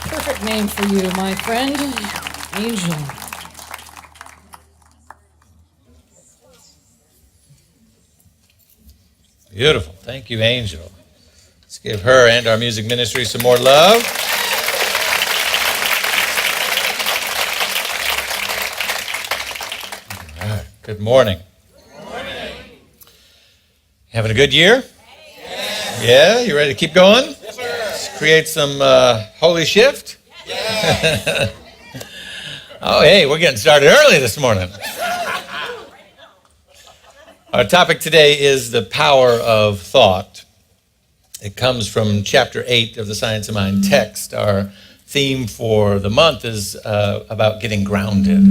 Perfect name for you, my friend. Angel. Beautiful. Thank you, Angel. Let's give her and our music ministry some more love. All right. Good morning. Good morning. Having a good year? Yes. Yeah? You ready to keep going? Yes, sir. Let's create some holy shift? Yes. Oh, hey, we're getting started early this morning. Our topic today is the power of thought. It comes from chapter 8 of the Science of Mind text. Our theme for the month is about getting grounded.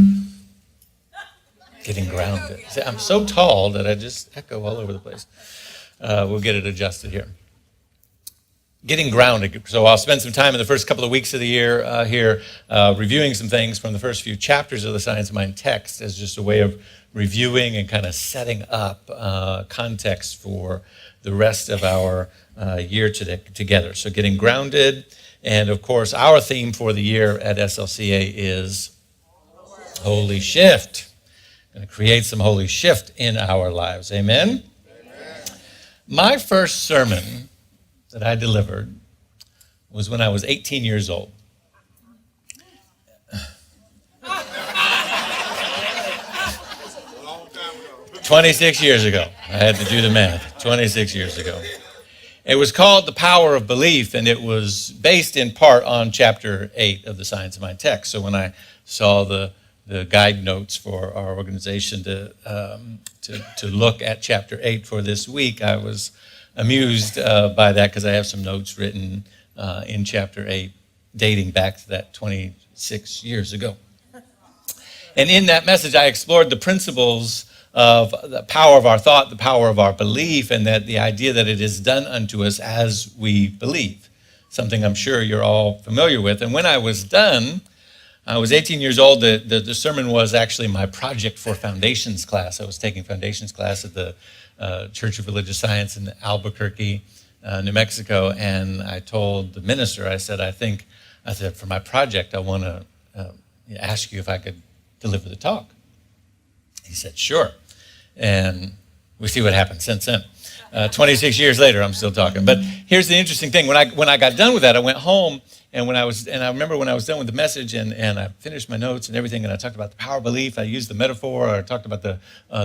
Getting grounded. See, I'm so tall that I just echo all over the place. We'll get it adjusted here. Getting grounded. So I'll spend some time in the first couple of weeks of the year here reviewing some things from the first few chapters of the Science of Mind text as just a way of reviewing and kind of setting up context for the rest of our year together. So getting grounded. And of course, our theme for the year at SLCA is Holy Shift. Going to create some holy shift in our lives. Amen? Amen. My first sermon that I delivered was when I was 18 years old. 26 years ago. I had to do the math. 26 years ago. It was called The Power of Belief, and it was based in part on chapter 8 of the Science of Mind text. So when I saw the guide notes for our organization to look at chapter 8 for this week, I was amused by that because I have some notes written in chapter 8 dating back to that 26 years ago. And in that message, I explored the principles of the power of our thought, the power of our belief, and that the idea that it is done unto us as we believe, something I'm sure you're all familiar with. And when I was done, I was 18 years old. The sermon was actually my project for foundations class. I was taking foundations class at the Church of Religious Science in Albuquerque, New Mexico. And I told the minister, I said, for my project, I want to ask you if I could deliver the talk. He said, sure. And we see what happened since then. 26 years later, I'm still talking. But here's the interesting thing. When I got done with that, I went home. And I remember when I was done with the message and I finished my notes and everything, and I talked about the power of belief. I used the metaphor. I talked about the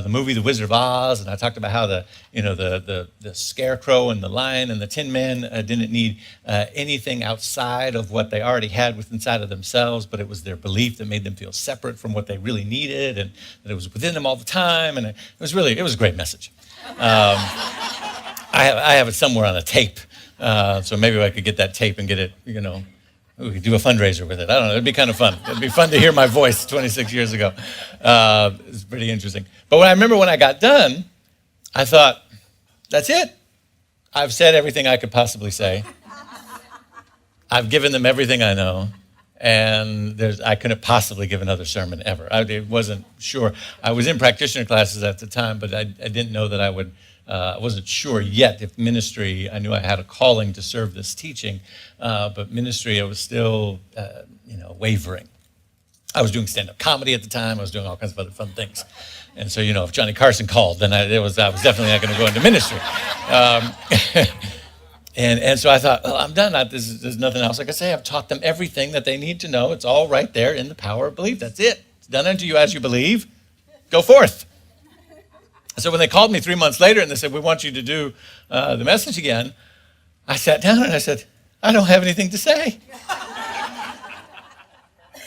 movie The Wizard of Oz, and I talked about how the scarecrow and the lion and the Tin Man didn't need anything outside of what they already had inside of themselves, but it was their belief that made them feel separate from what they really needed, and that it was within them all the time. And it was a great message. I have it somewhere on a tape. So maybe I could get that tape and get it, we could do a fundraiser with it. I don't know. It'd be kind of fun. It'd be fun to hear my voice 26 years ago. It's pretty interesting. But I remember when I got done, I thought, that's it. I've said everything I could possibly say. I've given them everything I know. And I couldn't possibly give another sermon ever. I wasn't sure. I was in practitioner classes at the time, but I didn't know that I would. I wasn't sure yet if ministry, I knew I had a calling to serve this teaching, but ministry, I was still, wavering. I was doing stand-up comedy at the time. I was doing all kinds of other fun things. And so, if Johnny Carson called, then I was definitely not going to go into ministry. And so I thought, well, I'm done. There's nothing else. Like I say, I've taught them everything that they need to know. It's all right there in the power of belief. That's it. It's done unto you as you believe. Go forth. So when they called me 3 months later and they said, we want you to do the message again, I sat down and I said, I don't have anything to say.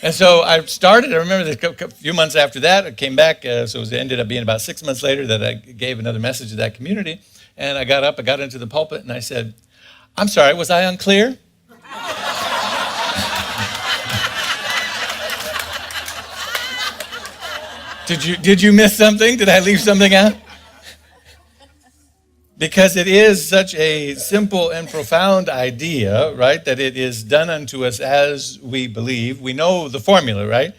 And so I remember a few months after that, I came back, so it ended up being about 6 months later that I gave another message to that community. And I got into the pulpit and I said, I'm sorry, was I unclear? Did you miss something? Did I leave something out? Because it is such a simple and profound idea, right? That it is done unto us as we believe. We know the formula, right?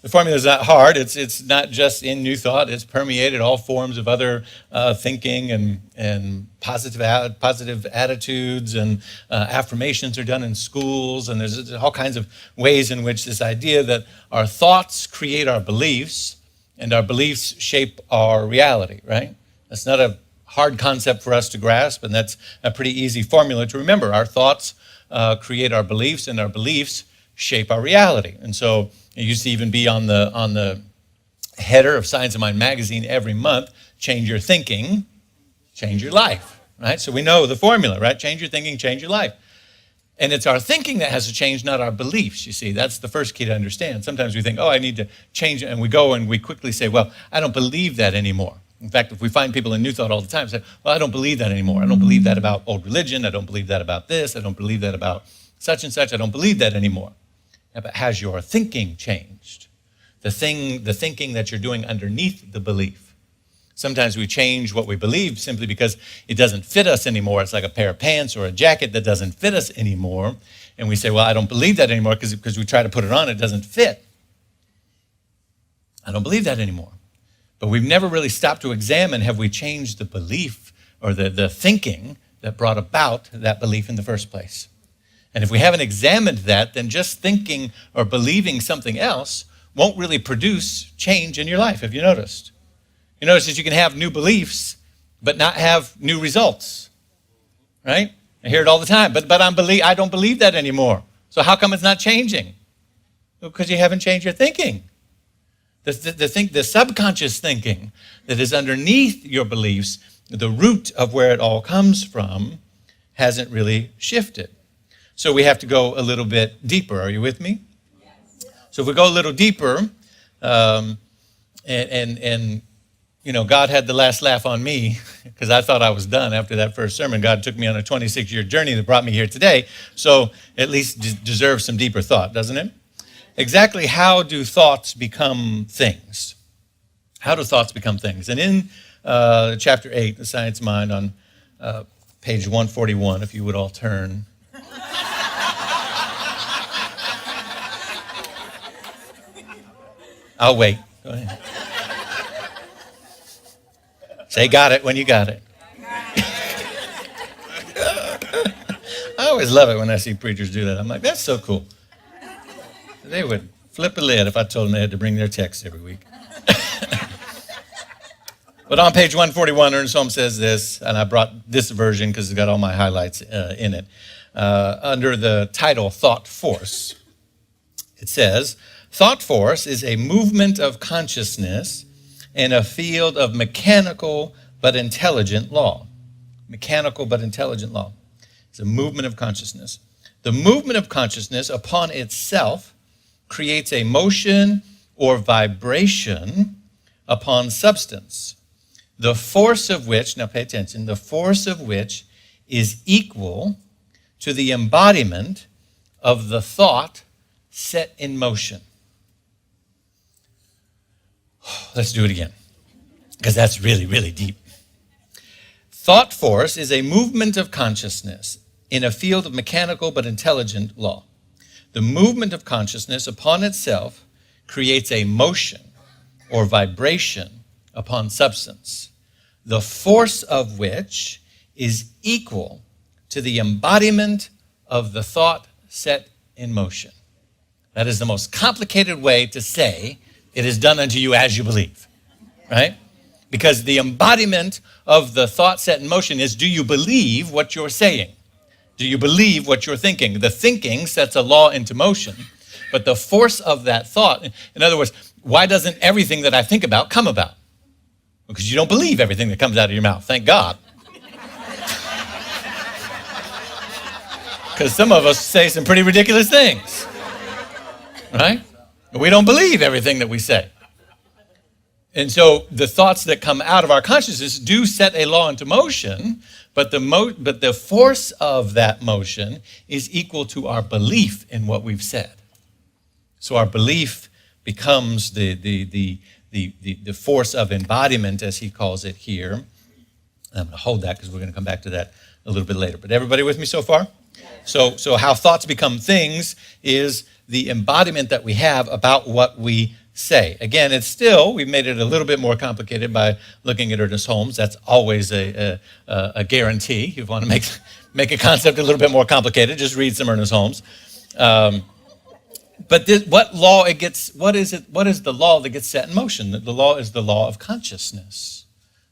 The formula is not hard. It's not just in New Thought. It's permeated all forms of other thinking and positive attitudes, and affirmations are done in schools. And there's all kinds of ways in which this idea that our thoughts create our beliefs and our beliefs shape our reality, right? That's not a hard concept for us to grasp, and that's a pretty easy formula to remember. Our thoughts create our beliefs, and our beliefs shape our reality. And so it used to even be on the header of Science of Mind magazine every month: change your thinking, change your life, right? So we know the formula, right? Change your thinking, change your life. And it's our thinking that has to change, not our beliefs, you see. That's the first key to understand. Sometimes we think, oh, I need to change it, and we go and we quickly say, well, I don't believe that anymore. In fact, if we find people in New Thought all the time say, well, I don't believe that anymore. I don't believe that about old religion. I don't believe that about this. I don't believe that about such and such. I don't believe that anymore. Yeah, but has your thinking changed? The thinking that you're doing underneath the belief. Sometimes we change what we believe simply because it doesn't fit us anymore. It's like a pair of pants or a jacket that doesn't fit us anymore. And we say, well, I don't believe that anymore because we try to put it on, it doesn't fit. I don't believe that anymore. But we've never really stopped to examine, have we changed the belief or the thinking that brought about that belief in the first place? And if we haven't examined that, then just thinking or believing something else won't really produce change in your life, have you noticed? You notice that you can have new beliefs, but not have new results, right? I hear it all the time, but I don't believe that anymore. So how come it's not changing? Because you haven't changed your thinking. The subconscious thinking that is underneath your beliefs, the root of where it all comes from, hasn't really shifted. So we have to go a little bit deeper. Are you with me? Yes. So if we go a little deeper, and you know, God had the last laugh on me because I thought I was done after that first sermon. God took me on a 26-year journey that brought me here today. So at least deserves some deeper thought, doesn't it? Exactly how do thoughts become things? How do thoughts become things? And in chapter 8, The Science of Mind, on page 141, if you would all turn. I'll wait. Go ahead. Say got it when you got it. I always love it when I see preachers do that. I'm like, that's so cool. They would flip a lid if I told them they had to bring their text every week. But on page 141, Ernest Holmes says this, and I brought this version because it's got all my highlights in it. Under the title, Thought Force, it says, thought force is a movement of consciousness in a field of mechanical but intelligent law. Mechanical but intelligent law. It's a movement of consciousness. The movement of consciousness upon itself creates a motion or vibration upon substance, the force of which, now pay attention, the force of which is equal to the embodiment of the thought set in motion. Let's do it again, because that's really, really deep. Thought force is a movement of consciousness in a field of mechanical but intelligent law. The movement of consciousness upon itself creates a motion or vibration upon substance, the force of which is equal to the embodiment of the thought set in motion. That is the most complicated way to say it is done unto you as you believe, right? Because the embodiment of the thought set in motion is, do you believe what you're saying? Do you believe what you're thinking? The thinking sets a law into motion, but the force of that thought, in other words, why doesn't everything that I think about come about? Because you don't believe everything that comes out of your mouth, thank God. Because some of us say some pretty ridiculous things, right? We don't believe everything that we say. And so the thoughts that come out of our consciousness do set a law into motion, but the force of that motion is equal to our belief in what we've said. So our belief becomes the force of embodiment, as he calls it here. I'm going to hold that because we're going to come back to that a little bit later. But everybody with me so far? So how thoughts become things is the embodiment that we have about what we say. Again, we've made it a little bit more complicated by looking at Ernest Holmes. That's always a guarantee. If you want to make a concept a little bit more complicated, just read some Ernest Holmes. But what is the law that gets set in motion? The law is the law of consciousness.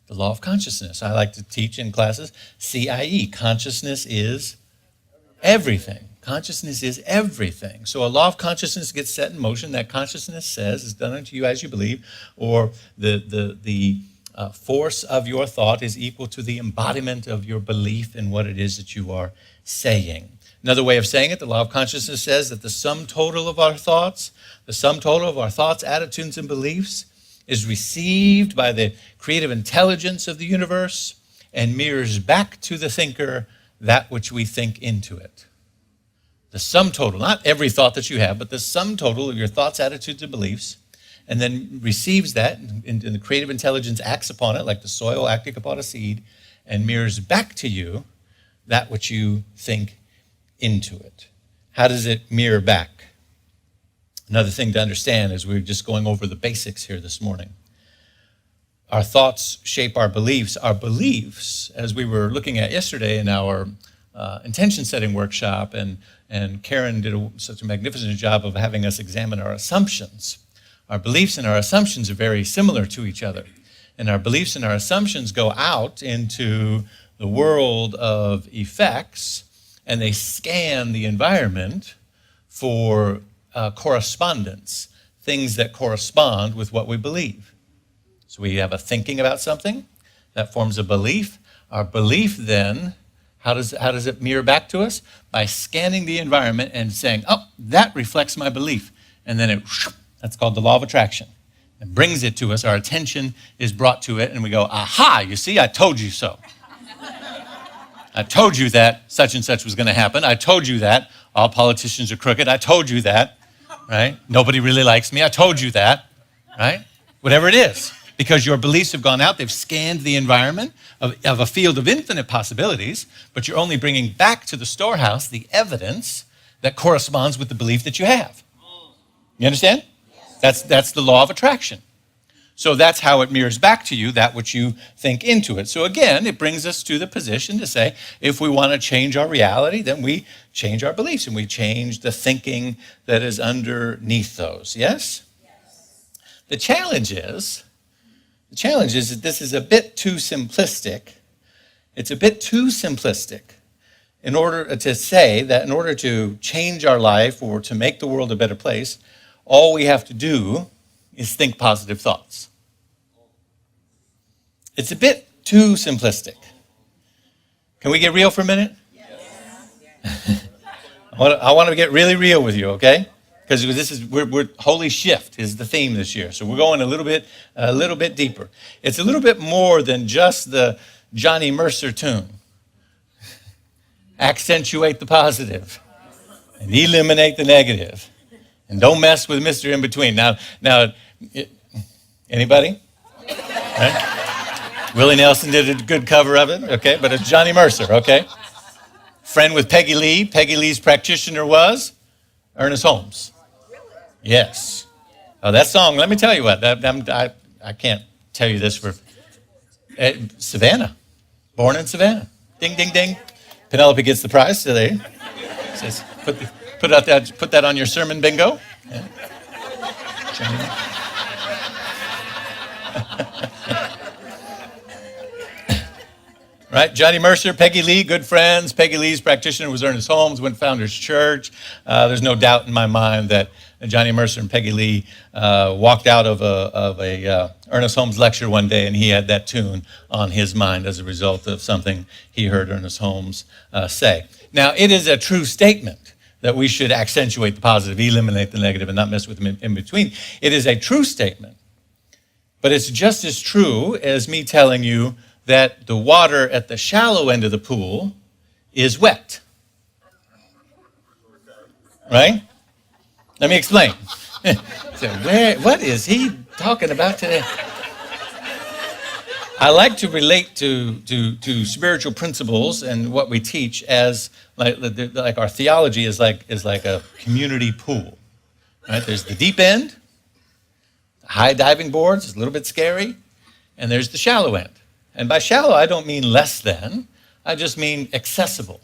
The law of consciousness. I like to teach in classes CIE. Consciousness is everything. Consciousness is everything. So a law of consciousness gets set in motion. That consciousness says, is done unto you as you believe, or the force of your thought is equal to the embodiment of your belief in what it is that you are saying. Another way of saying it, the law of consciousness says that the sum total of our thoughts, attitudes, and beliefs is received by the creative intelligence of the universe and mirrors back to the thinker that which we think into it. The sum total, not every thought that you have, but the sum total of your thoughts, attitudes, and beliefs, and then receives that, and the creative intelligence acts upon it like the soil acting upon a seed, and mirrors back to you that which you think into it. How does it mirror back? Another thing to understand is we're just going over the basics here this morning. Our thoughts shape our beliefs. Our beliefs, as we were looking at yesterday in our intention setting workshop, and Karen did such a magnificent job of having us examine our assumptions. Our beliefs and our assumptions are very similar to each other. And our beliefs and our assumptions go out into the world of effects, and they scan the environment for correspondence, things that correspond with what we believe. So we have a thinking about something that forms a belief. Our belief then, how does it mirror back to us? By scanning the environment and saying, oh, that reflects my belief. And then that's called the law of attraction. It brings it to us. Our attention is brought to it, and we go, aha, you see, I told you so. I told you that such and such was going to happen. I told you that all politicians are crooked. I told you that, right? Nobody really likes me. I told you that, right? Whatever it is. Because your beliefs have gone out, they've scanned the environment of a field of infinite possibilities, but you're only bringing back to the storehouse the evidence that corresponds with the belief that you have. You understand? That's the law of attraction. So that's how it mirrors back to you, that which you think into it. So again, it brings us to the position to say, if we want to change our reality, then we change our beliefs and we change the thinking that is underneath those. Yes? The challenge is that this is a bit too simplistic. It's a bit too simplistic in order to say that in order to change our life or to make the world a better place, all we have to do is think positive thoughts. It's a bit too simplistic. Can we get real for a minute? Yes. I want to get really real with you, okay? Because we're Holy Shift is the theme this year. So we're going a little bit deeper. It's a little bit more than just the Johnny Mercer tune. Accentuate the positive and eliminate the negative. And don't mess with Mr. In Between. Now, anybody? Right? Willie Nelson did a good cover of it, okay? But it's Johnny Mercer, okay? Friend with Peggy Lee. Peggy Lee's practitioner was Ernest Holmes. Yes. Oh, that song, let me tell you what. I can't tell you this for Savannah. Born in Savannah. Ding, ding, ding. Penelope gets the prize today. Says, put that on your sermon bingo. Yeah. Right? Johnny Mercer, Peggy Lee, good friends. Peggy Lee's practitioner was Ernest Holmes, went to Founders Church. There's no doubt in my mind that Johnny Mercer and Peggy Lee walked out of a Ernest Holmes lecture one day, and he had that tune on his mind as a result of something he heard Ernest Holmes say. Now, it is a true statement that we should accentuate the positive, eliminate the negative, and not mess with them in between. It is a true statement, but it's just as true as me telling you that the water at the shallow end of the pool is wet. Right? Let me explain. So what is he talking about today? I like to relate to spiritual principles and what we teach as like our theology is like a community pool. Right? There's the deep end, High diving boards is a little bit scary. And there's the shallow end. And by shallow, I don't mean less than. I just mean accessible.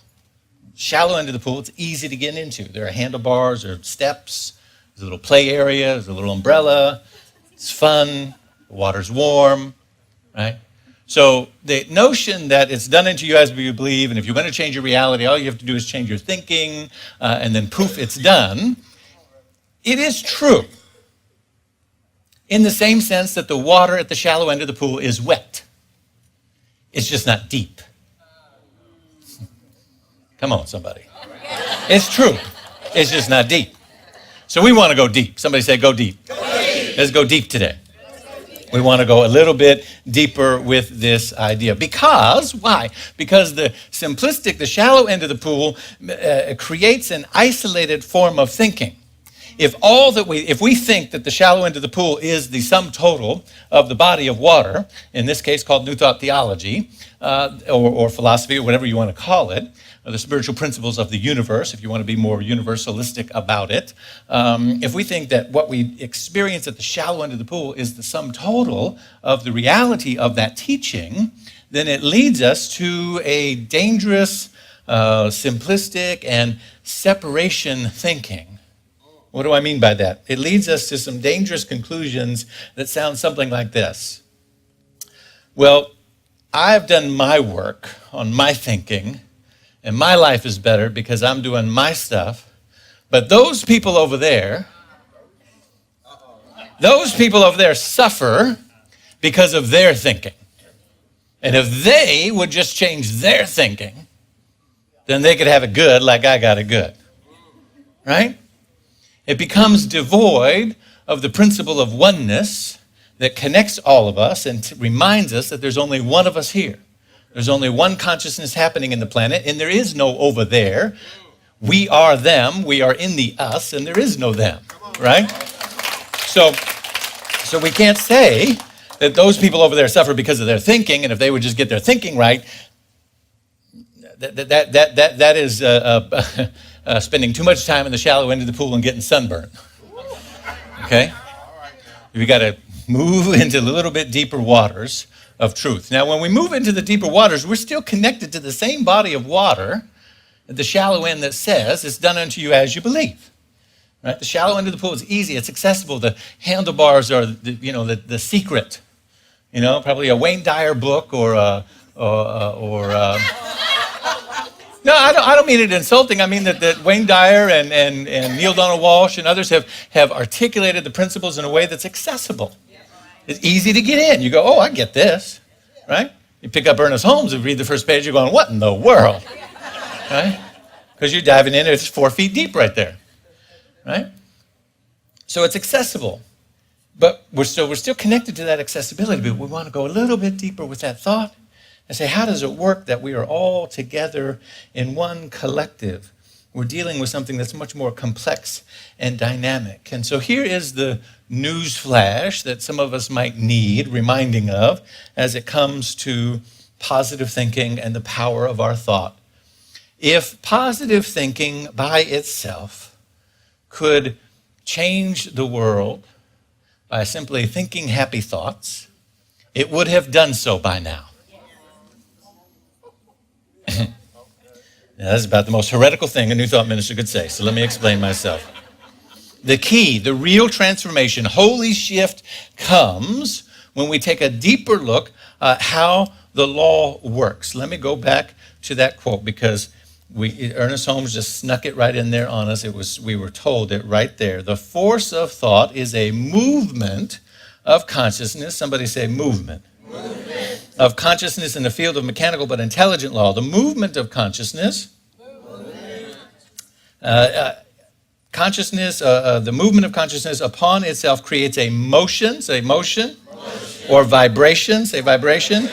Shallow end of the pool, it's easy to get into. There are handlebars, there are steps, there's a little play area, there's a little umbrella. It's fun, the water's warm, right? So the notion that it's done into you as you believe, and if you're going to change your reality, all you have to do is change your thinking, and then poof, it's done. It is true in the same sense that the water at the shallow end of the pool is wet. It's just not deep. Come on, somebody. It's true. It's just not deep. So we want to go deep. Somebody say, go deep. Go deep. Let's go deep today. We want to go a little bit deeper with this idea. Because, why? Because the simplistic, the shallow end of the pool creates an isolated form of thinking. If we think that the shallow end of the pool is the sum total of the body of water, in this case called New Thought theology, or philosophy, or whatever you want to call it, or the spiritual principles of the universe, if you want to be more universalistic about it, if we think that what we experience at the shallow end of the pool is the sum total of the reality of that teaching, then it leads us to a dangerous, simplistic, and separation thinking. What do I mean by that? It leads us to some dangerous conclusions that sound something like this. Well, I've done my work on my thinking, and my life is better because I'm doing my stuff. But those people over there suffer because of their thinking. And if they would just change their thinking, then they could have it good like I got it good. Right? It becomes devoid of the principle of oneness that connects all of us and reminds us that there's only one of us here. There's only one consciousness happening in the planet, and there is no over there. We are them, we are in the us, and there is no them, right? So we can't say that those people over there suffer because of their thinking, and if they would just get their thinking right, that is spending too much time in the shallow end of the pool and getting sunburned. Okay? We got to move into a little bit deeper waters of truth. Now, when we move into the deeper waters, we're still connected to the same body of water at the shallow end that says it's done unto you as you believe. Right? The shallow end of the pool is easy. It's accessible. The handlebars are, the secret. Probably a Wayne Dyer book or no, I don't mean it insulting. I mean that Wayne Dyer and Neil Donald Walsh and others have articulated the principles in a way that's accessible. It's easy to get in. You go, oh, I get this, right? You pick up Ernest Holmes and read the first page, you're going, what in the world, right? Because you're diving in, it's 4 feet deep right there, right? So it's accessible, but we're still connected to that accessibility, but we want to go a little bit deeper with that thought and say, how does it work that we are all together in one collective? We're dealing with something that's much more complex and dynamic. And so here is the news flash that some of us might need reminding of as it comes to positive thinking and the power of our thought. If positive thinking by itself could change the world by simply thinking happy thoughts, it would have done so by now. Now, that's about the most heretical thing a New Thought minister could say, so let me explain myself. The key, the real transformation, holy shift comes when we take a deeper look at how the law works. Let me go back to that quote because Ernest Holmes just snuck it right in there on us. We were told it right there. The force of thought is a movement of consciousness. Somebody say movement. Of consciousness in the field of mechanical but intelligent law. The movement of consciousness. The movement of consciousness upon itself creates a motion, say motion, or vibration, say vibration,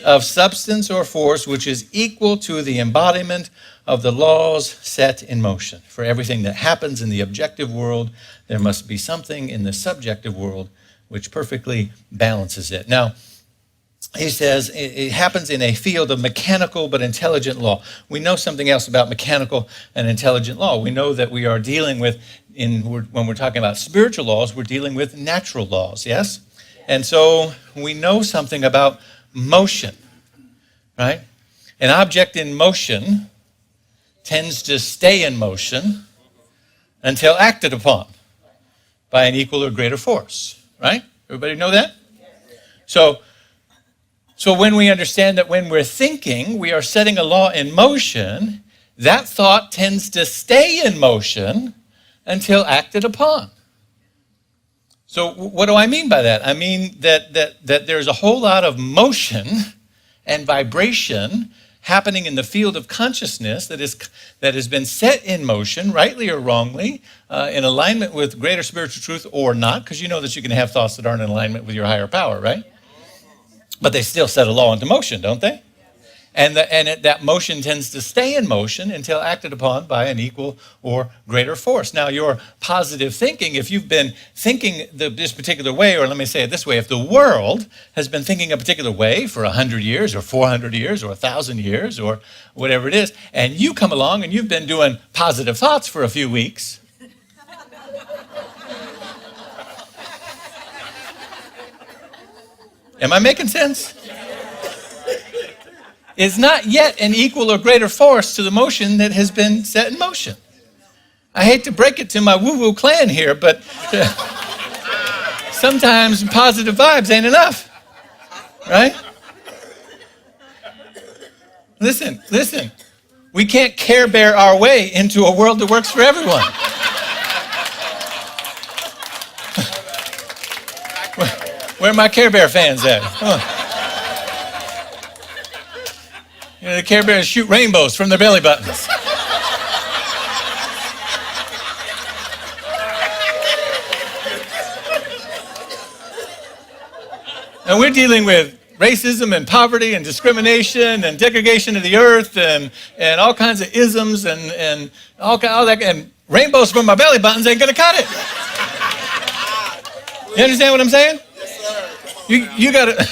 of substance or force which is equal to the embodiment of the laws set in motion. For everything that happens in the objective world, there must be something in the subjective world which perfectly balances it. Now, he says it happens in a field of mechanical but intelligent law. We know something else about mechanical and intelligent law. We know that we are dealing with, when we're talking about spiritual laws, we're dealing with natural laws, yes? And so we know something about motion, right? An object in motion tends to stay in motion until acted upon by an equal or greater force, right? Everybody know that? So when we understand that when we're thinking, we are setting a law in motion, that thought tends to stay in motion until acted upon. So what do I mean by that? I mean that there's a whole lot of motion and vibration happening in the field of consciousness that has been set in motion, rightly or wrongly, in alignment with greater spiritual truth or not, because you know that you can have thoughts that aren't in alignment with your higher power, right? But they still set a law into motion, don't they? And that motion tends to stay in motion until acted upon by an equal or greater force. Now, your positive thinking, if you've been thinking this particular way, or let me say it this way, if the world has been thinking a particular way for 100 years or 400 years or 1,000 years or whatever it is, and you come along and you've been doing positive thoughts for a few weeks, am I making sense? Is not yet an equal or greater force to the motion that has been set in motion. I hate to break it to my woo-woo clan here, but sometimes positive vibes ain't enough, right? Listen. We can't Care Bear our way into a world that works for everyone. Where are my Care Bear fans at? You know, the Care Bears shoot rainbows from their belly buttons. And we're dealing with racism and poverty and discrimination and degradation of the earth and all kinds of isms and all that, and rainbows from my belly buttons ain't gonna cut it. You understand what I'm saying? You gotta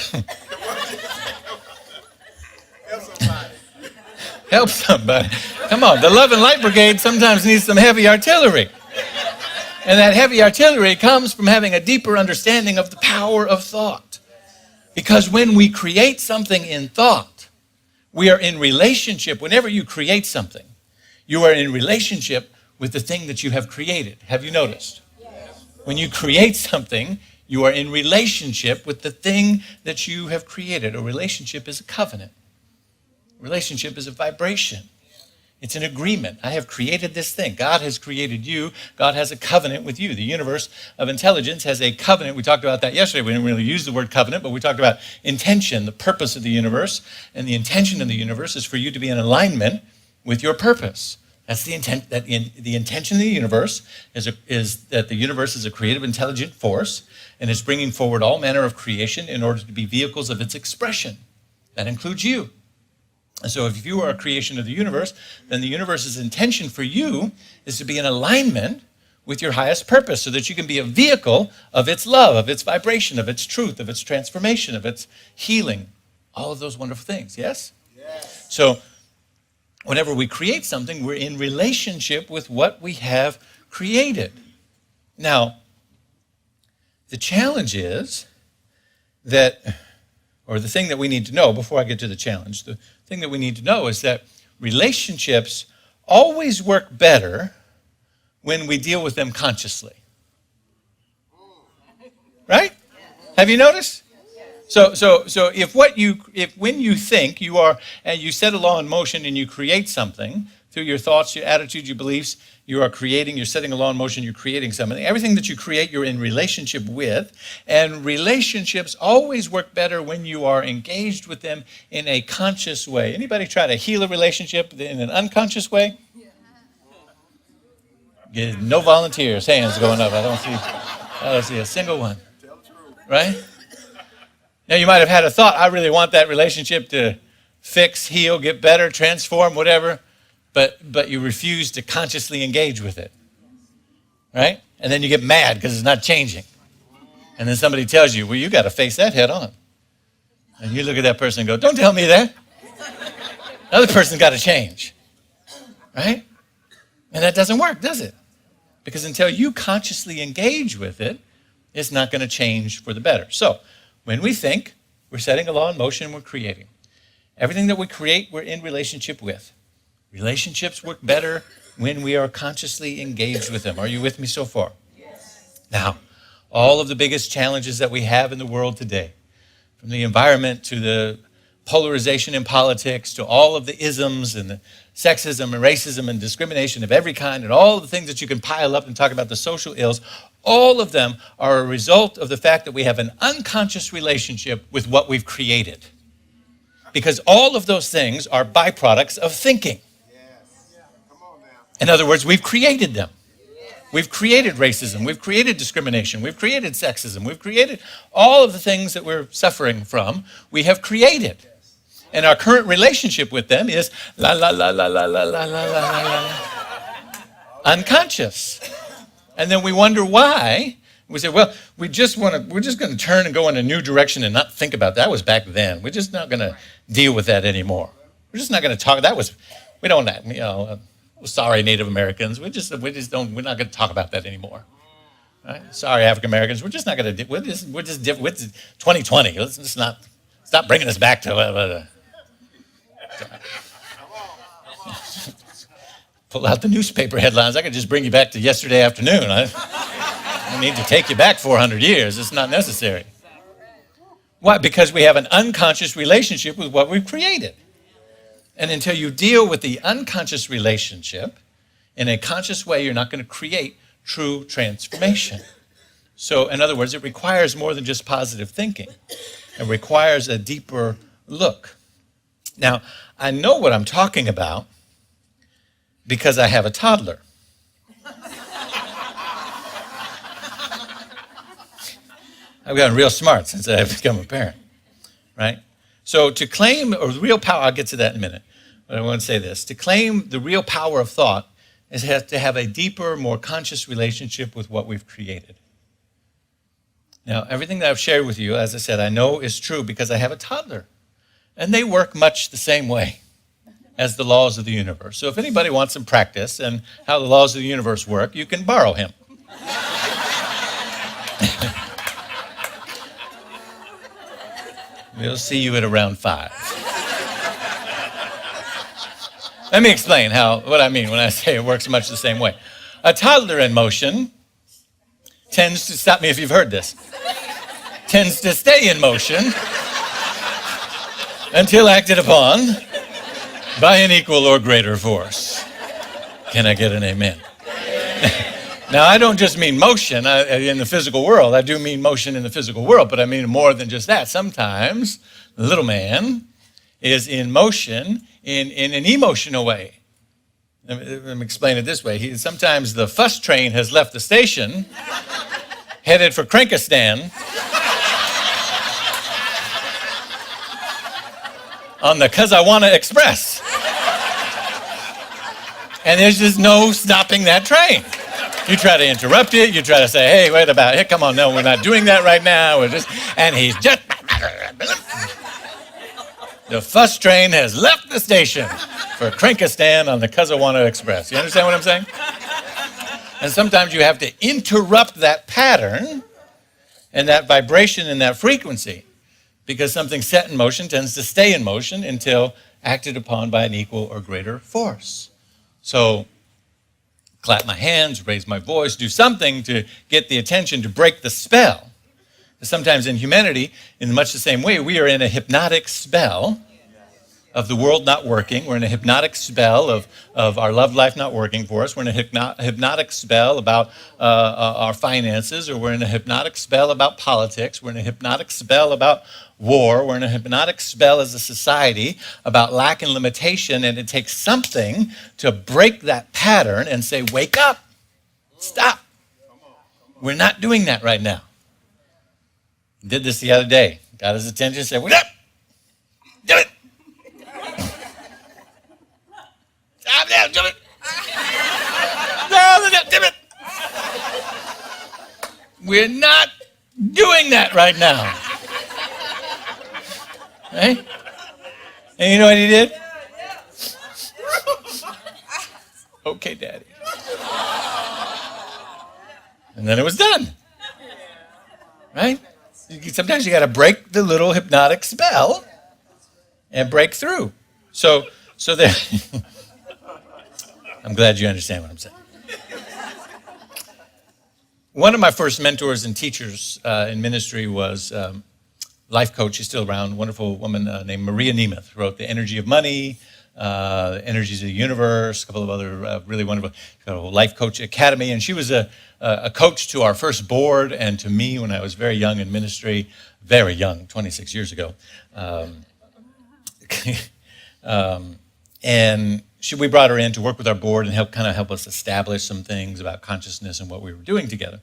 help somebody. Come on, the Love and Light Brigade sometimes needs some heavy artillery. And that heavy artillery comes from having a deeper understanding of the power of thought. Because when we create something in thought, we are in relationship. Whenever you create something, you are in relationship with the thing that you have created. Have you noticed? Yes. When you create something, you are in relationship with the thing that you have created. A relationship is a covenant. Relationship is a vibration. It's an agreement. I have created this thing. God has created you. God has a covenant with you. The universe of intelligence has a covenant. We talked about that yesterday. We didn't really use the word covenant, but we talked about intention, the purpose of the universe. And the intention of the universe is for you to be in alignment with your purpose. That's the intent. The intention of the universe is that the universe is a creative, intelligent force, and is bringing forward all manner of creation in order to be vehicles of its expression. That includes you. And so if you are a creation of the universe, then the universe's intention for you is to be in alignment with your highest purpose so that you can be a vehicle of its love, of its vibration, of its truth, of its transformation, of its healing, all of those wonderful things, yes? Yes. So whenever we create something, we're in relationship with what we have created. Now, the challenge is that, or the thing that we need to know before I get to the challenge, the thing that we need to know is that relationships always work better when we deal with them consciously. Right? Have you noticed? So if when you think you are, and you set a law in motion and you create something through your thoughts, your attitudes, your beliefs, you are creating, you're setting a law in motion, you're creating something. Everything that you create, you're in relationship with. And relationships always work better when you are engaged with them in a conscious way. Anybody try to heal a relationship in an unconscious way? No volunteers, hands going up. I don't see a single one. Right? Now you might have had a thought, I really want that relationship to fix, heal, get better, transform, whatever. But you refuse to consciously engage with it, right? And then you get mad because it's not changing. And then somebody tells you, well, you got to face that head on. And you look at that person and go, don't tell me that. The other person's got to change, right? And that doesn't work, does it? Because until you consciously engage with it, it's not going to change for the better. So when we think, we're setting a law in motion, we're creating. Everything that we create, we're in relationship with. Relationships work better when we are consciously engaged with them. Are you with me so far? Yes. Now, all of the biggest challenges that we have in the world today, from the environment to the polarization in politics to all of the isms and the sexism and racism and discrimination of every kind and all of the things that you can pile up and talk about the social ills, all of them are a result of the fact that we have an unconscious relationship with what we've created. Because all of those things are byproducts of thinking. In other words, we've created them. We've created racism, we've created discrimination, we've created sexism, we've created all of the things that we're suffering from, we have created. And our current relationship with them is la la la la la la la la la la, unconscious. And then we wonder why. We say, well, we're just going to turn and go in a new direction and not think about that. That was back then. We're just not going to deal with that anymore. We're just not going to talk. We don't, sorry, Native Americans. We're not going to talk about that anymore. Right? Sorry, African Americans. We're just not going to. We're just 2020. Let's just not stop bringing us back to. Pull out the newspaper headlines. I could just bring you back to yesterday afternoon. I need to take you back 400 years. It's not necessary. Why? Because we have an unconscious relationship with what we've created. And until you deal with the unconscious relationship in a conscious way, you're not going to create true transformation. So, in other words, it requires more than just positive thinking. It requires a deeper look. Now, I know what I'm talking about because I have a toddler. I've gotten real smart since I've become a parent, right? So to claim the real power, I'll get to that in a minute, but I want to say this. To claim the real power of thought is to have a deeper, more conscious relationship with what we've created. Now, everything that I've shared with you, as I said, I know is true because I have a toddler, and they work much the same way as the laws of the universe. So if anybody wants some practice and how the laws of the universe work, you can borrow him. We'll see you at around 5. Let me explain what I mean when I say it works much the same way. A toddler in motion tends to, stop me if you've heard this, tends to stay in motion until acted upon by an equal or greater force. Can I get an amen? Now, I don't just mean motion in the physical world. I do mean motion in the physical world, but I mean more than just that. Sometimes the little man is in motion in an emotional way. Let me explain it this way. Sometimes the fuss train has left the station, headed for Krankistan, on the Kazawana Express. And there's just no stopping that train. You try to interrupt it. You try to say, hey, wait about it. Come on, no, we're not doing that right now. And he's just... The fuss train has left the station for Krankistan on the Kazawana Express. You understand what I'm saying? And sometimes you have to interrupt that pattern and that vibration and that frequency because something set in motion tends to stay in motion until acted upon by an equal or greater force. So, clap my hands, raise my voice, do something to get the attention to break the spell. Sometimes in humanity, in much the same way, we are in a hypnotic spell of the world not working. We're in a hypnotic spell of our love life not working for us. We're in a hypnotic spell about our finances, or we're in a hypnotic spell about politics. We're in a hypnotic spell about war. We're in a hypnotic spell as a society about lack and limitation, and it takes something to break that pattern and say, wake up, stop. We're not doing that right now. Did this the other day. Got his attention, said, wake up, do it. Stop now, do it. No, do it. We're not doing that right now. Right? And you know what he did? Okay, Daddy. And then it was done. Right? Sometimes you got to break the little hypnotic spell and break through. So there. I'm glad you understand what I'm saying. One of my first mentors and teachers in ministry was life coach. She's still around. Wonderful woman named Maria Nemeth. Wrote The Energy of Money, Energies of the Universe, a couple of other really wonderful Life Coach Academy. And she was a coach to our first board and to me when I was very young in ministry, very young, 26 years ago. And we brought her in to work with our board and help us establish some things about consciousness and what we were doing together.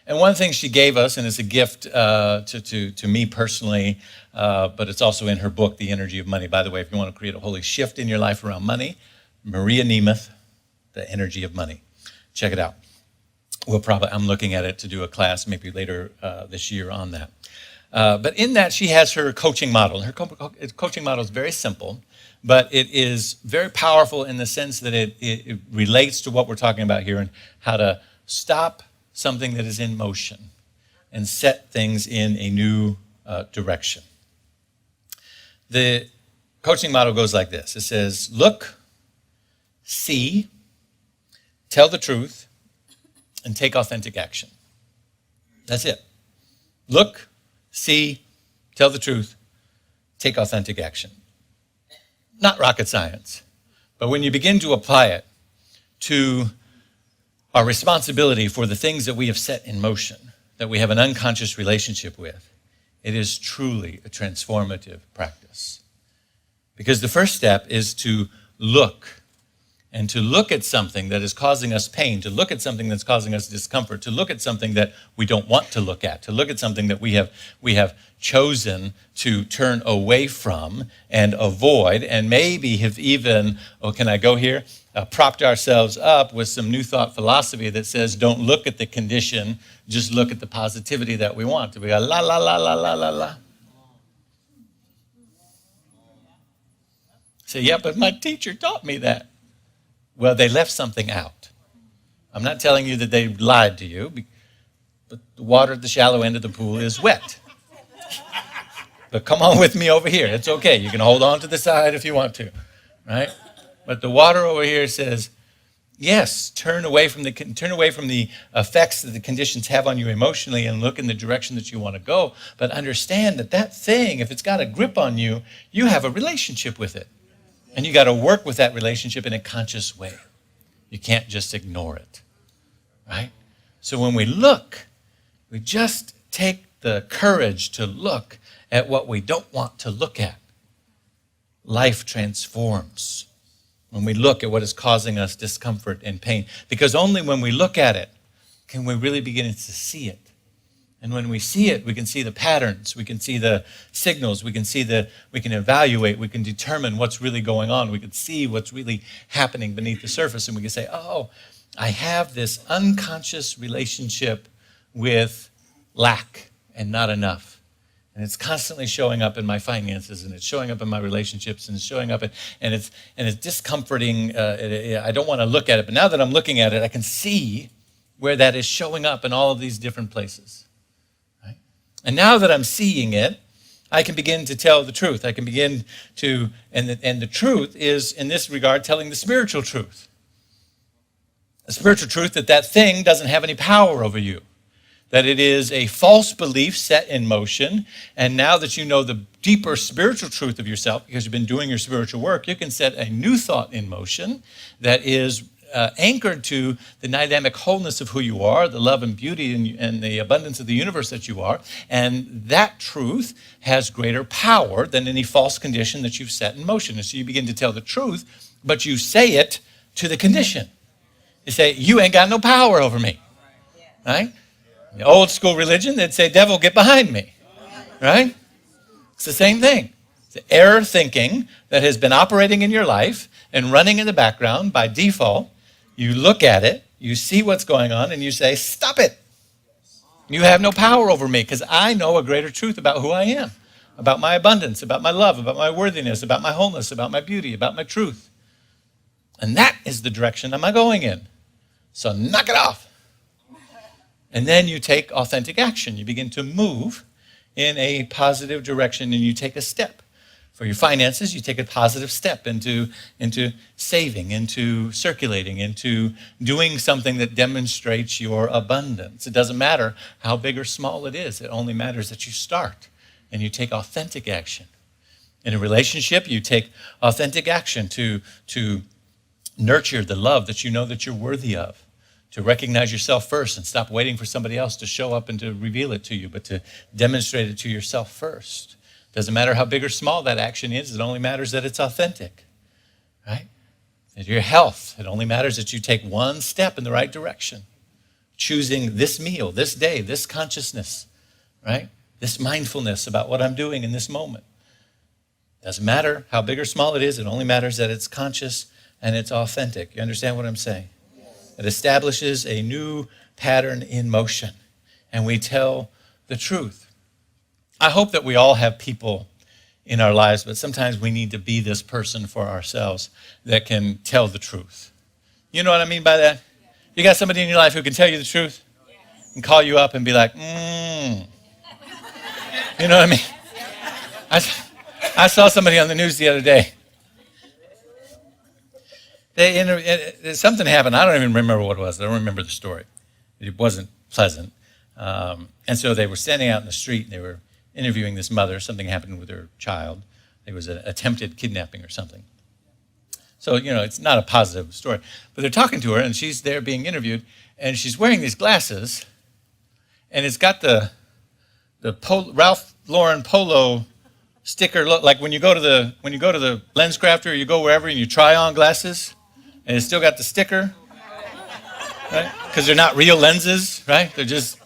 And one thing she gave us, and it's a gift to me personally, but it's also in her book, The Energy of Money. By the way, if you want to create a holy shift in your life around money, Maria Nemeth, The Energy of Money. Check it out. I'm looking at it to do a class maybe later this year on that. But in that, she has her coaching model. Her coaching model is very simple, but it is very powerful in the sense that it relates to what we're talking about here and how to stop something that is in motion and set things in a new direction. The coaching model goes like this. It says, look, see, tell the truth, and take authentic action. That's it. Look, see, tell the truth, take authentic action. Not rocket science, but when you begin to apply it to our responsibility for the things that we have set in motion, that we have an unconscious relationship with, it is truly a transformative practice. Because the first step is to look, and to look at something that is causing us pain, to look at something that's causing us discomfort, to look at something that we don't want to look at, to look at something that we have chosen to turn away from and avoid, and maybe have even, can I go here? Propped ourselves up with some new thought philosophy that says, don't look at the condition, just look at the positivity that we want. We go, la, la, la, la, la, la, la. Say, yeah, but my teacher taught me that. Well, they left something out. I'm not telling you that they lied to you, but the water at the shallow end of the pool is wet. But come on with me over here. It's okay. You can hold on to the side if you want to, right? But the water over here says, yes, turn away from the effects that the conditions have on you emotionally and look in the direction that you want to go. But understand that thing, if it's got a grip on you, you have a relationship with it. And you got to work with that relationship in a conscious way. You can't just ignore it, right? So when we look, we just take the courage to look at what we don't want to look at. Life transforms when we look at what is causing us discomfort and pain. Because only when we look at it can we really begin to see it. And when we see it, we can see the patterns, we can see the signals, we can evaluate, we can determine what's really going on, we can see what's really happening beneath the surface, and we can say, oh, I have this unconscious relationship with lack and not enough. And it's constantly showing up in my finances, and it's showing up in my relationships, and it's showing up, and it's discomforting. I don't want to look at it, but now that I'm looking at it, I can see where that is showing up in all of these different places. And now that I'm seeing it, I can begin to tell the truth. I can begin to, and the truth is, in this regard, telling the spiritual truth. A spiritual truth that thing doesn't have any power over you. That it is a false belief set in motion. And now that you know the deeper spiritual truth of yourself, because you've been doing your spiritual work, you can set a new thought in motion that is anchored to the dynamic wholeness of who you are, the love and beauty and the abundance of the universe that you are. And that truth has greater power than any false condition that you've set in motion. And so you begin to tell the truth, but you say it to the condition. You say, you ain't got no power over me, right? In the old school religion, they'd say, devil, get behind me, right? It's the same thing. It's error thinking that has been operating in your life and running in the background by default. You look at it, you see what's going on, and you say, stop it. You have no power over me because I know a greater truth about who I am. about my abundance, about my love, about my worthiness, about my wholeness, about my beauty, about my truth. And that is the direction I'm going in. So knock it off. And then you take authentic action. You begin to move in a positive direction and you take a step. For your finances, you take a positive step into saving, into circulating, into doing something that demonstrates your abundance. It doesn't matter how big or small it is. It only matters that you start and you take authentic action. In a relationship, you take authentic action to nurture the love that you know that you're worthy of, to recognize yourself first and stop waiting for somebody else to show up and to reveal it to you, but to demonstrate it to yourself first. Doesn't matter how big or small that action is. It only matters that it's authentic, right? And your health, it only matters that you take one step in the right direction. Choosing this meal, this day, this consciousness, right? This mindfulness about what I'm doing in this moment. Doesn't matter how big or small it is. It only matters that it's conscious and it's authentic. You understand what I'm saying? It establishes a new pattern in motion, and we tell the truth. I hope that we all have people in our lives, but sometimes we need to be this person for ourselves that can tell the truth. You know what I mean by that? You got somebody in your life who can tell you the truth and call you up and be like, You know what I mean? I saw somebody on the news the other day. Something happened. I don't even remember what it was. I don't remember the story. It wasn't pleasant. And so they were standing out in the street and they were interviewing this mother. Something happened with her child. It was an attempted kidnapping or something. So, it's not a positive story. But they're talking to her, and she's there being interviewed, and she's wearing these glasses, and it's got the Ralph Lauren Polo sticker, like when you go to the Lens Crafter, or you go wherever, and you try on glasses, and it's still got the sticker, right? Because they're not real lenses, right? They're just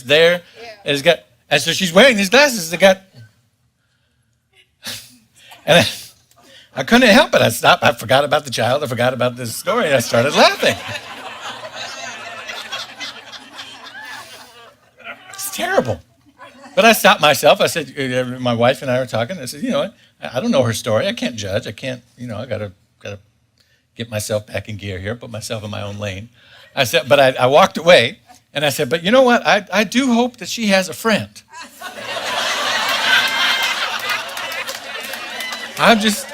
there. And so she's wearing these glasses that got, and I couldn't help it. I stopped. I forgot about the child. I forgot about this story. And I started laughing. It's terrible. But I stopped myself. I said, my wife and I were talking. I said, I don't know her story. I can't judge. I can't, I gotta get myself back in gear here, put myself in my own lane. I said, but I walked away. And I said, but you know what? I do hope that she has a friend. I'm just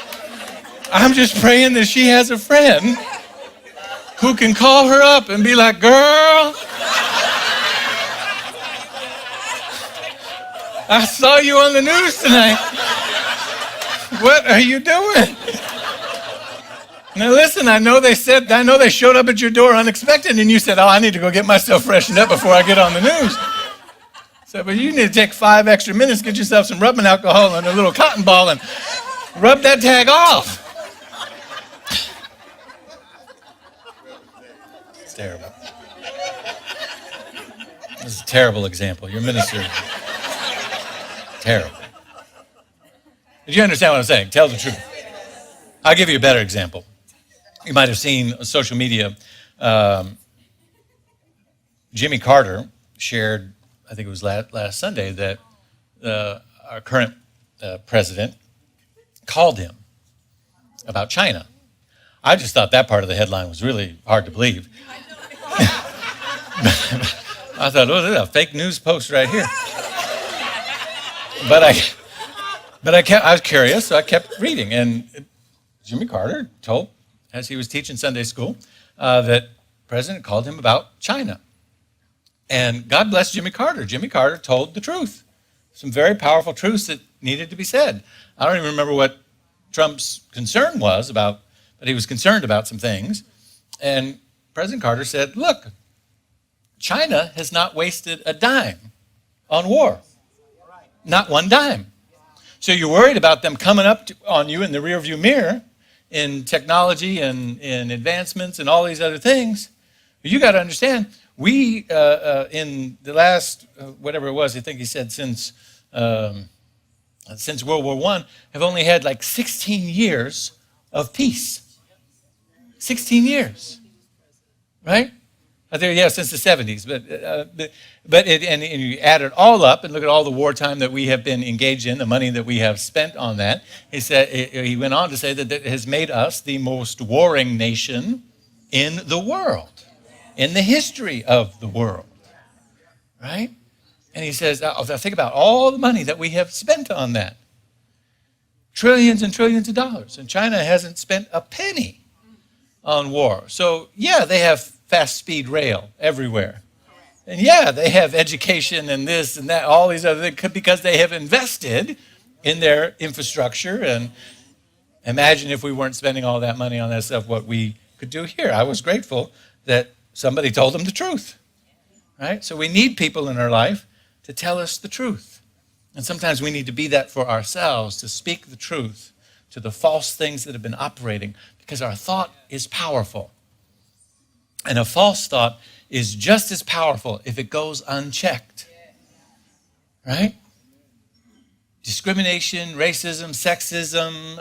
praying that she has a friend who can call her up and be like, girl, I saw you on the news tonight. What are you doing? Now listen, I know they showed up at your door unexpected, and you said, I need to go get myself freshened up before I get on the news. So, but you need to take 5 extra minutes, get yourself some rubbing alcohol and a little cotton ball and rub that tag off. It's terrible. This is a terrible example. Your minister, terrible. Did you understand what I'm saying? Tell the truth. I'll give you a better example. You might have seen on social media, Jimmy Carter shared, I think it was last Sunday, that our current president called him about China. I just thought that part of the headline was really hard to believe. I thought, oh, there's a fake news post right here. But I was curious, so I kept reading, and Jimmy Carter told, as he was teaching Sunday school, that the president called him about China. And God bless Jimmy Carter. Jimmy Carter told the truth. Some very powerful truths that needed to be said. I don't even remember what Trump's concern was about, but he was concerned about some things. And President Carter said, look, China has not wasted a dime on war. Not one dime. So you're worried about them coming up on you in the rearview mirror in technology and in advancements and all these other things. You got to understand, we, in the last, whatever it was, I think he said since World War I, have only had like 16 years of peace. 16 years, right? Since the 70s. And you add it all up and look at all the wartime that we have been engaged in, the money that we have spent on that. He went on to say that it has made us the most warring nation in the world, in the history of the world, right? And he says, think about all the money that we have spent on that. Trillions and trillions of dollars. And China hasn't spent a penny on war. So, yeah, they have fast speed rail everywhere. And yeah, they have education and this and that, all these other things, because they have invested in their infrastructure. And imagine if we weren't spending all that money on that stuff, what we could do here. I was grateful that somebody told them the truth, right? So we need people in our life to tell us the truth. And sometimes we need to be that for ourselves, to speak the truth to the false things that have been operating, because our thought is powerful. And a false thought is just as powerful if it goes unchecked, right? Discrimination, racism, sexism,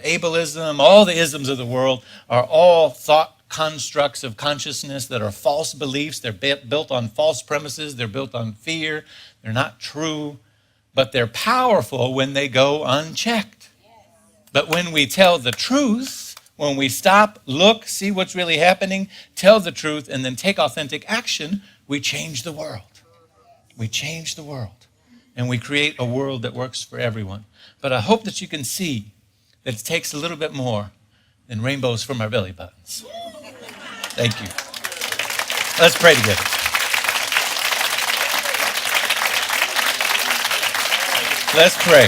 ableism, all the isms of the world are all thought constructs of consciousness that are false beliefs. They're built on false premises. They're built on fear. They're not true, but they're powerful when they go unchecked. But when we tell the truth, when we stop, look, see what's really happening, tell the truth, and then take authentic action, we change the world. We change the world. And we create a world that works for everyone. But I hope that you can see that it takes a little bit more than rainbows from our belly buttons. Thank you. Let's pray together. Let's pray.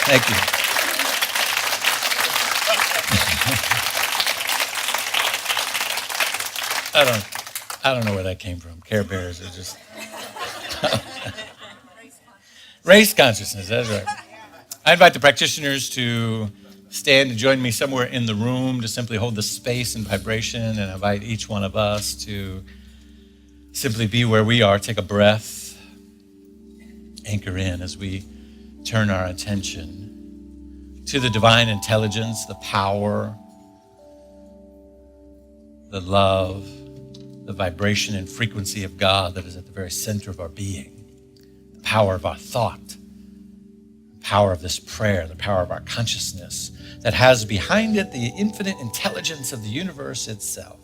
Thank you. I don't know where that came from. Care Bears are just race consciousness. That's right. I invite the practitioners to stand and join me somewhere in the room to simply hold the space and vibration, and invite each one of us to simply be where we are, take a breath, anchor in as we turn our attention to the divine intelligence, the power, the love, the vibration and frequency of God that is at the very center of our being, the power of our thought, the power of this prayer, the power of our consciousness that has behind it the infinite intelligence of the universe itself.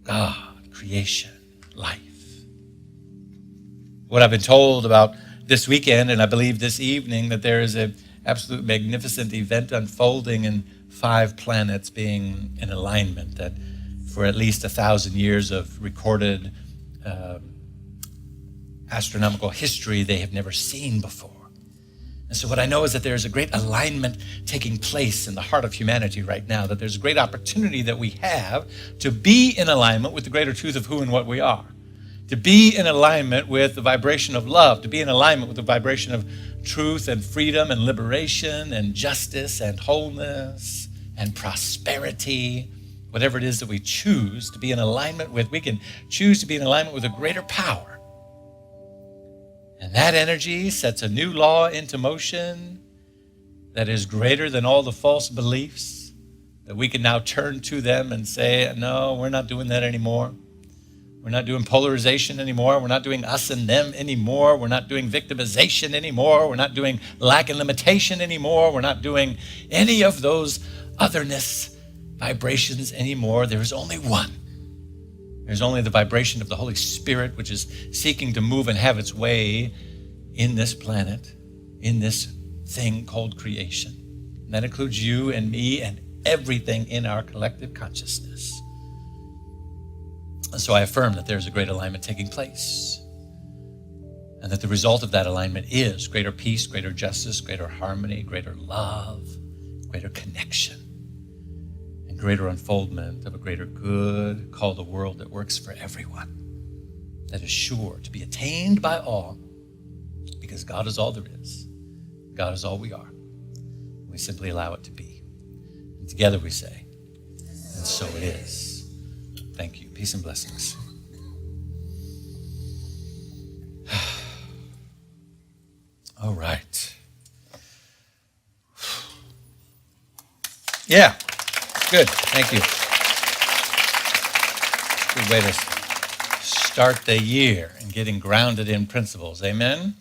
God, creation, life. What I've been told about this weekend, and I believe this evening, that there is an absolute magnificent event unfolding in 5 planets being in alignment, that for at least 1,000 years of recorded astronomical history, they have never seen before. And so what I know is that there's a great alignment taking place in the heart of humanity right now, that there's a great opportunity that we have to be in alignment with the greater truth of who and what we are, to be in alignment with the vibration of love, to be in alignment with the vibration of truth and freedom and liberation and justice and wholeness and prosperity. Whatever it is that we choose to be in alignment with, we can choose to be in alignment with a greater power. And that energy sets a new law into motion that is greater than all the false beliefs, that we can now turn to them and say, no, we're not doing that anymore. We're not doing polarization anymore. We're not doing us and them anymore. We're not doing victimization anymore. We're not doing lack and limitation anymore. We're not doing any of those otherness vibrations anymore. There is only one. There's only the vibration of the Holy Spirit, which is seeking to move and have its way in this planet, in this thing called creation. And that includes you and me and everything in our collective consciousness. And so I affirm that there's a great alignment taking place, and that the result of that alignment is greater peace, greater justice, greater harmony, greater love, greater connection, and greater unfoldment of a greater good called a world that works for everyone, that is sure to be attained by all, because God is all there is. God is all we are. We simply allow it to be. And together we say, and so it is. Thank you. Peace and blessings. All right. Yeah. Good. Thank you. Good way to start the year and getting grounded in principles. Amen?